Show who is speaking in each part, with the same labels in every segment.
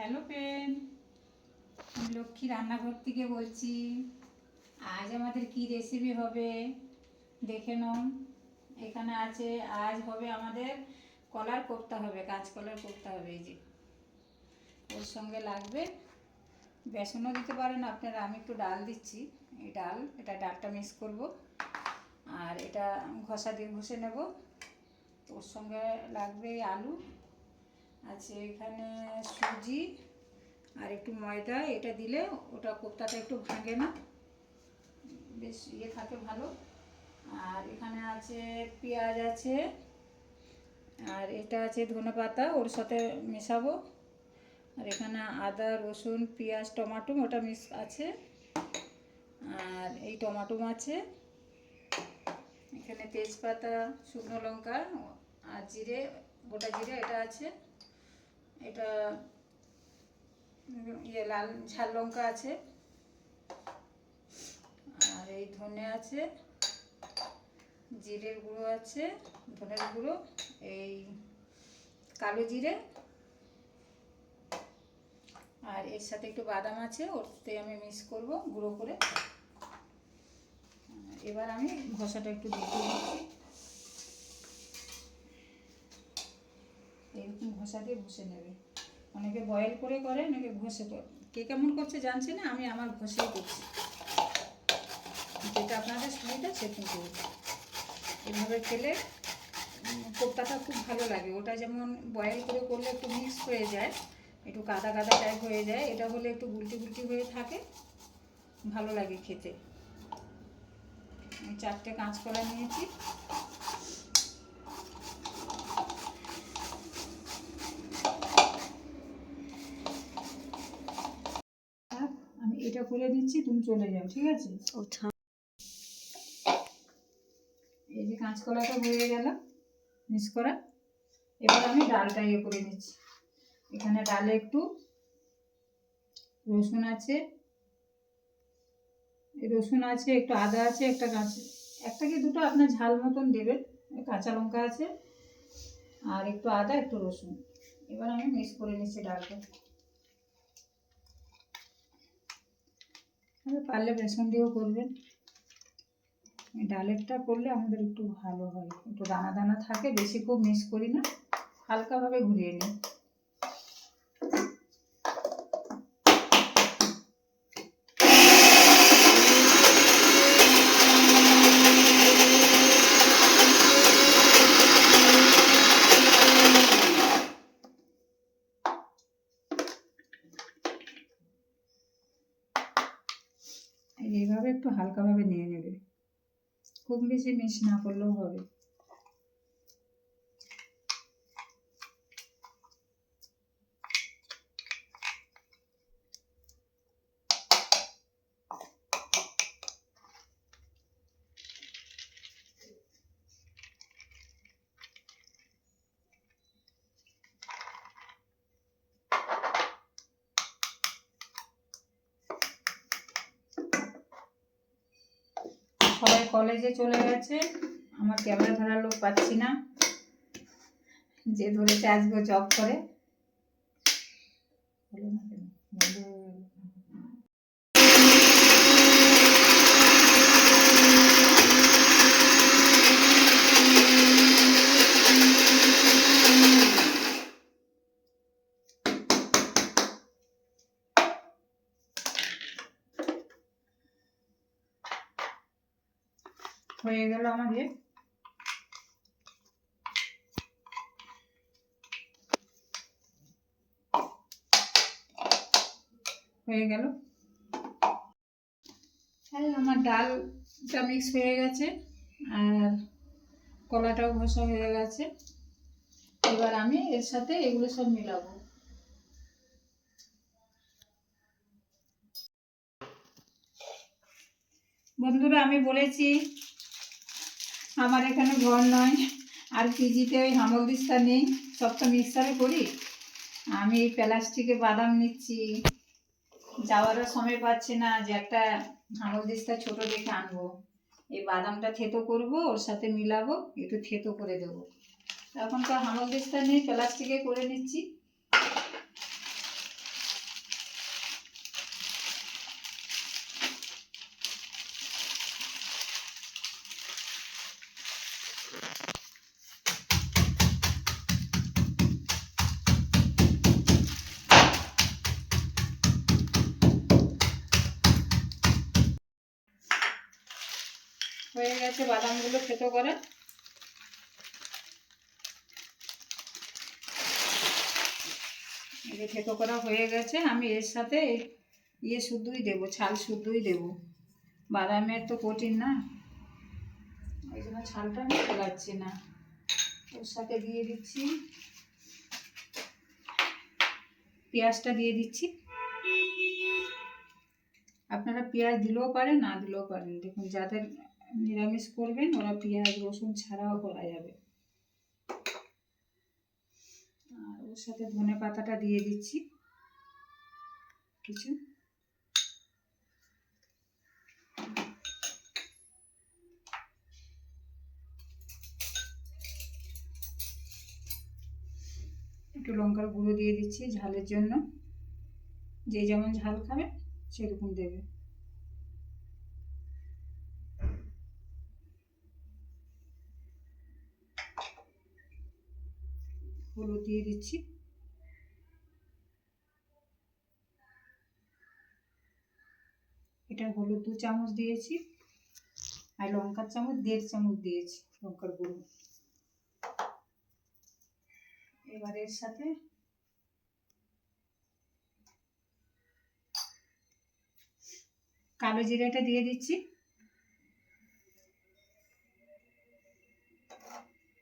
Speaker 1: Hello friend, আমি লক্ষ্মী রান্নাঘর থেকে বলছি। আজ আমাদের কি রেসিপি হবে দেখে নাও। এখানে আছে, আজ হবে আমাদের কলার কোফতা হবে, কাঁচকলার কোফতা হবে। এই যে ওর সঙ্গে লাগবে, বেসনও দিতে পারেন আপনারা, আমি একটু ডাল দিচ্ছি। এই ডালটা মিক্স করব, আর এটা ঘষা দিয়ে ঘষে নেব। ওর সঙ্গে লাগবে আলু আছে, এখানে সুজি আর একটু ময়দা। এটা দিলে ওটা কোফতাটা একটু ভাঙে না, বেশ থাকে ভালো। আর এখানে আছে পেঁয়াজ আছে, আর এটা আছে ধনেপাতা, ওর সাথে মেশাবো। আর এখানে আদা রসুন পেঁয়াজ টমাটো ওটা মিক্স আছে, আর এই টমাটো আছে। এখানে তেজপাতা শুকনো লঙ্কা আর জিরে, গোটা জিরে এটা আছে। এটা লাল ঝাল লঙ্কা আছে, আর এই ধনে আছে, জিরের গুঁড়ো আছে, ধনের গুঁড়ো, এই কালো জিরে, আর এর সাথে একটু বাদাম আছে, ওরতে আমি মিক্স করব গুঁড়ো করে। এবার আমি ঘষাটা একটু দিয়ে দিচ্ছি, এরকম ঘষা দিয়ে ঘষে নেবে। অনেকে বয়েল করে করে, অনেকে ঘষে করে। কে কেমন করছে জানছি না, আমি আমার ঘষেই করছি, যেটা আপনাদের সুবিধা সেরকম করব। এভাবে খেলে কোফতাটা খুব ভালো লাগে। ওটা যেমন বয়েল করে করলে একটু মিক্স হয়ে যায়, একটু কাদা কাদা টাইপ হয়ে যায়, এটা হলে একটু গুলটি গুলটি হয়ে থাকে, ভালো লাগে খেতে। আমি 4টে কাঁচকলা নিয়েছি। আমি এটা করে দিচ্ছি, তুমি চলে যাও, ঠিক আছে? এই যে কাঁচকলাটা হয়ে গেল মিক্স করা। এবার আমি ডালটা করে নিচ্ছি। এখানে ডালে একটু রসুন আছে, একটু আদা আছে, একটা কি দুটো আপনার ঝাল মতন দেবেন, কাঁচা লঙ্কা আছে, আর একটু আদা একটু রসুন। এবার আমি মিক্স করে নিচ্ছি ডালটা। পারলে বেসন দিয়েও করবেন, ডালেরটা করলে আমাদের একটু ভালো হয়, একটু দানা দানা থাকে, বেশি খুব মিক্স করি না, হালকাভাবে ঘুরিয়ে নিই। এইভাবে একটু হালকাভাবে নিয়ে নেবে, খুব বেশি মিক্স না করলেও হবে। সবাই কলেজে চলে গেছে, আমার ক্যামেরা ধরার লোক পাচ্ছি না, যে ধরেছে আজকে জব করে। হয়ে গেল আমাদের, হয়ে গেল। আমার ডালটা মিক্স হয়ে গেছে, আর কলাটাও ঘষা হয়ে গেছে। এবার আমি এর সাথে এগুলো সব মিলাবো। বন্ধুরা, আমি বলেছি আমার এখানে ঘর নয়, আর পিজিতে ওই হামল দিস্তা নেই, সব তো মিক্সারে করি। আমি প্লাস্টিকে বাদাম নিচ্ছি, যাওয়ারও সময় পাচ্ছি না যে একটা হামল দিস্তা ছোট দেখে আনবো। এই বাদামটা থেতো করব, ওর সাথে মিলাবো, একটু থেতো করে দেবো। এখন তো হামল দিস্তা নেই, প্লাস্টিকে করে নিচ্ছি। হয়ে গেছে বাদামগুলো থেতো করে। এই থেতো করা হয়ে গেছে। আমি এর সাথে শুদ্ধই দেবো, ছাল শুদ্ধই দেবো। বাদামের তো প্রোটিন না, ওই জন্য ছালটা আমি ফেলাচ্ছি না। ওর সাথে দিয়ে দিচ্ছি পেঁয়াজটা দিয়ে দিচ্ছি। আপনারা পেঁয়াজ দিলেও পারেন, না দিলেও পারেন। দেখুন, যাদের নিরামিষ করবেন ওরা পেঁয়াজ রসুন ছাড়াও করা যাবে। আর ওর সাথে ধনে পাতাটা দিয়ে দিচ্ছি কিছু। একটু লঙ্কার গুঁড়ো দিয়ে দিচ্ছি ঝালের জন্য। যে যেমন ঝাল খাবে সেরকম দেবে। হলুদ দিয়ে দিচ্ছি। এটা হলুদ 2 চামচ দিয়েছি, আর লঙ্কার চামচ 1.5 চামচ দিয়েছি লঙ্কার গুঁড়ো। এবার এর সাথে কালো জিরাটা দিয়ে দিচ্ছি।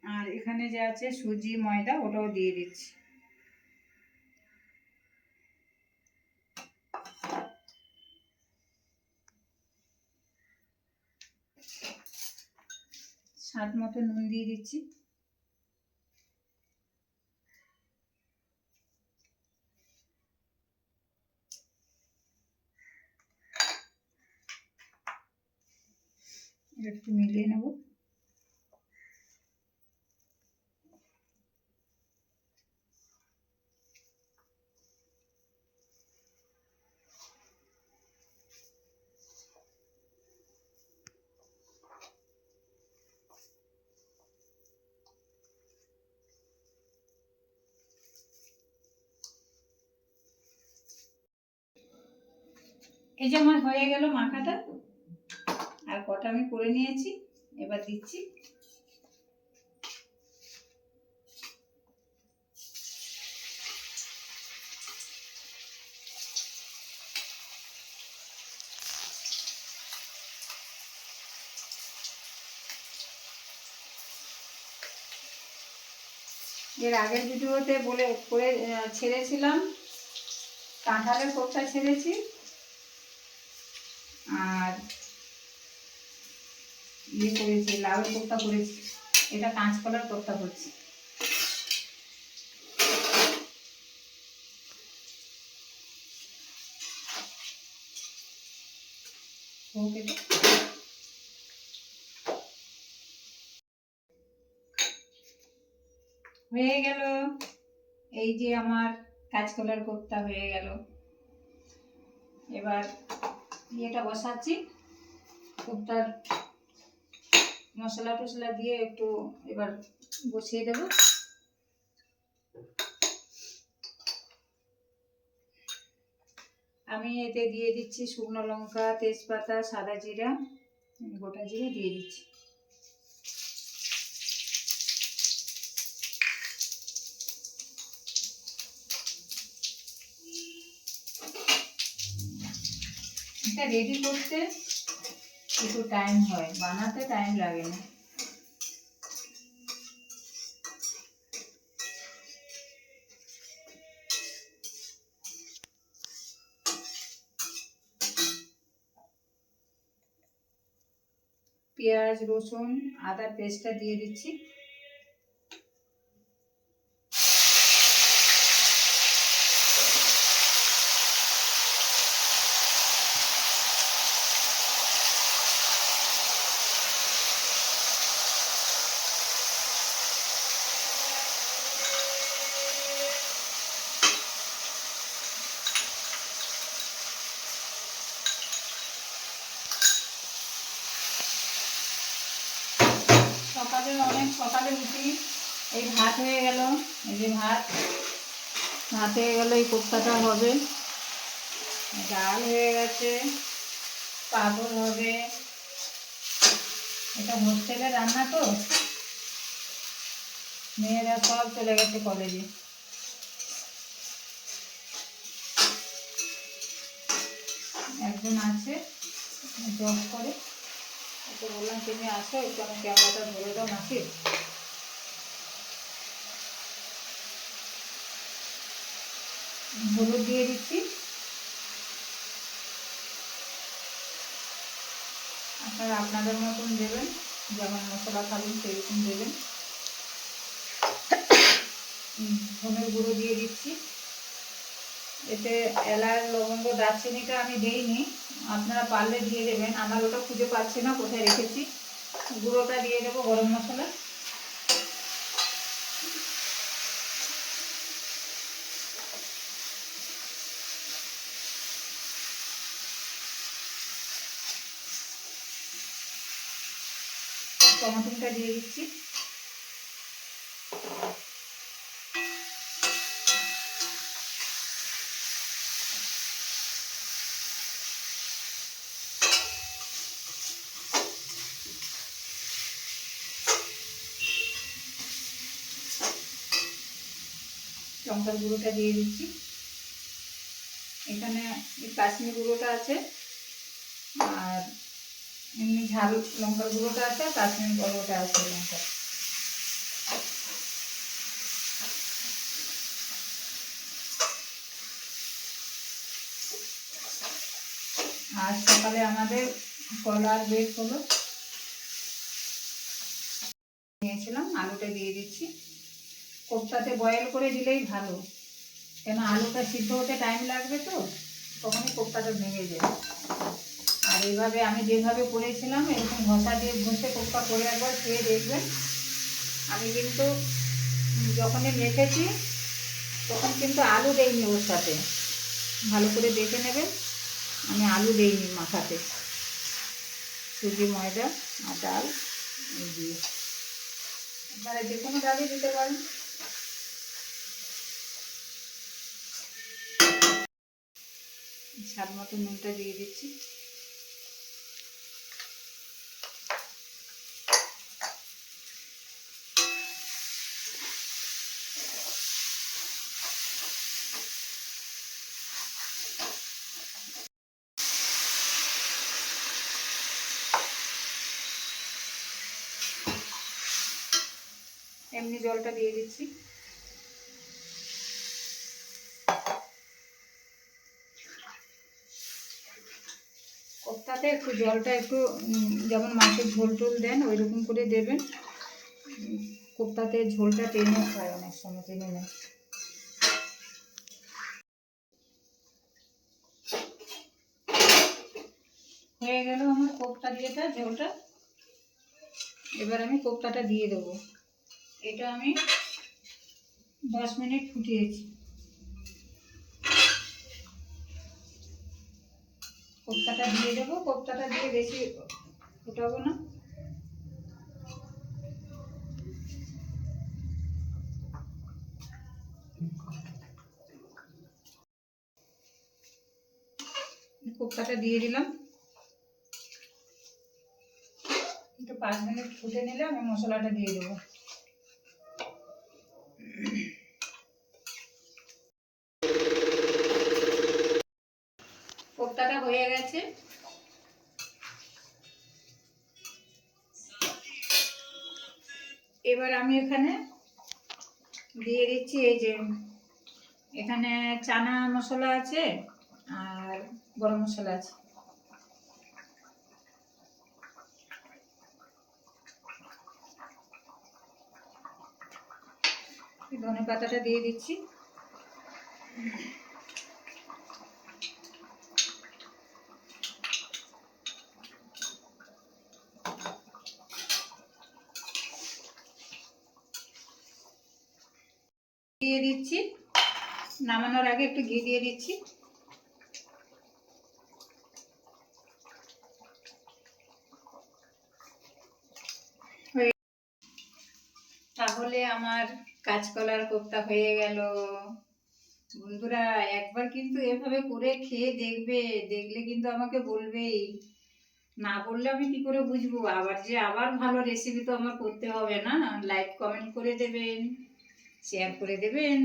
Speaker 1: আর এখানে যে আছে সুজি ময়দা ওটাও দিয়ে দিচ্ছি। স্বাদ মতো নুন দিয়ে দিচ্ছি। একটু মিলিয়ে নেব। এই যে আমার হয়ে গেল মাখাটা, আর কটা আমি করে নিয়েছি। এবার দিচ্ছি। এর আগের ভিডিওতে ছেড়েছিলাম কাঁঠালের কোপ্তা ছেড়েছি, আর করেছি লাউয়ের কোপ্তা করেছি। এটা কাঁচকলার কোপ্তা করছি। হয়ে গেল। এই যে আমার কাঁচকলার কোপ্তা হয়ে গেল। এবার এটা বসাচ্ছি। কোপ্তার মশলা টশলা দিয়ে একটু এবার বসিয়ে দেব। আমি এতে দিয়ে দিচ্ছি শুকনো লঙ্কা, তেজপাতা, সাদা জিরা, গোটা জিরা দিয়ে দিচ্ছি। এটা রেডি করতে একটু টাইম হয়, বানাতে টাইম লাগে না। পেঁয়াজ রসুন আদার পেস্টটা দিয়ে দিচ্ছি। সকালে উঠি, এই ভাত হয়ে গেল। এই যে ভাত হয়ে গেল, এই কোপ্তাটা হবে। ডাল হয়ে গেছে, পাঁপড় হবে, এটা হোস্টেলে রান্না তো, মেয়েরা সব চলে গেছে কলেজে। একজন আছে জব করে, ওকে বললাম তুমি আসো একটু আমি ক্যামেরাটা ধরে দাও নাকি। হলুদ দিয়ে দিচ্ছি, আপনারা আপনাদের মতন দেবেন, যেমন মশলা খাবেন সেরকম দেবেন। ধনের গুঁড়ো দিয়ে দিচ্ছি, এতে এলাচ লবঙ্গ দারচিনিটা আমি দেইনি, আপনারা পারলে দিয়ে দেবেন, আমার ওটা খুঁজে পাচ্ছি না কোথায় রেখেছি। গুঁড়োটা দিয়ে দেবো গরম মশলা। টমেটোটা দিয়ে দিচ্ছি, লঙ্কার গুঁড়োটা দিয়ে দিচ্ছি। এখানে কাশ্মীর গুঁড়োটা আছে, আর এমনি ঝাল লঙ্কার গুঁড়োটা আছে, আর কাশ্মীর গুঁড়োটা আছে লঙ্কা। আর সকালে আমাদের কলার বেড হলো, নিয়েছিলাম, আলুটা দিয়ে দিচ্ছি। কোপ্তাতে বয়েল করে দিলেই ভালো, কেন আলুটা সিদ্ধ হতে টাইম লাগবে তো, তখনই কোপ্তাটা ভেঙে যায়। আর এইভাবে আমি যেভাবে করেছিলাম এরকম ঘষা দিয়ে ঘষে কোপ্তা করে একবার খেয়ে দেখবেন। আমি কিন্তু যখনই মেখেছি তখন কিন্তু আলু দেইনি ওর সাথে, ভালো করে দেখে নেবেন, আমি আলু দেইনি মাখাতে, সুজি ময়দা আর ডাল এই দিয়ে, আপনারা যে কোনো ডালই দিতে পারেন। স্বাদ মতো নুনটা দিয়ে দিচ্ছি। এমনি জলটা দিয়ে দিচ্ছি। কোপ্তাতে একটু জলটা একটু যেমন মাছের ঝোল টোল দেন ওই রকম করে দেবেন, কোপ্তাতে ঝোলটা টেনে খায়, অনেক সময় টেনে নেয়। হয়ে গেল আমার কোপ্তা দিয়েটা ঝোলটা। এবার আমি কোপ্তাটা দিয়ে দেবো, এটা আমি 10 মিনিট ফুটিয়েছি। কোপ্তাটা দিয়ে দেবো, কোপ্তাটা দিয়ে বেশি ফুটাবো না। কোপ্তাটা দিয়ে দিলাম, একটু 5 মিনিট ফুটে নিলে আমি মশলাটা দিয়ে দেবো। কোপ্তাটা হয়ে গেছে, এবার আমি এখানে দিয়ে দিচ্ছি, এই যে এখানে চানা মশলা আছে আর গরম মশলা আছে, ধনে পাতাটা দিয়ে দিচ্ছি। দিয়ে দিচ্ছি, নামানোর আগে একটু ঘি দিয়ে দিচ্ছি। তাহলে আমার কাঁচকলার কোপ্তা হয়ে গেল। বন্ধুরা একবার কিন্তু এভাবে করে খেয়ে দেখবে, দেখলে কিন্তু আমাকে বলবেই না বললে আমি কি করে বুঝবো? আবার ভালো রেসিপি তো আমার করতে হবে না? লাইক কমেন্ট করে দেবেন, শেয়ার করে দেবেন।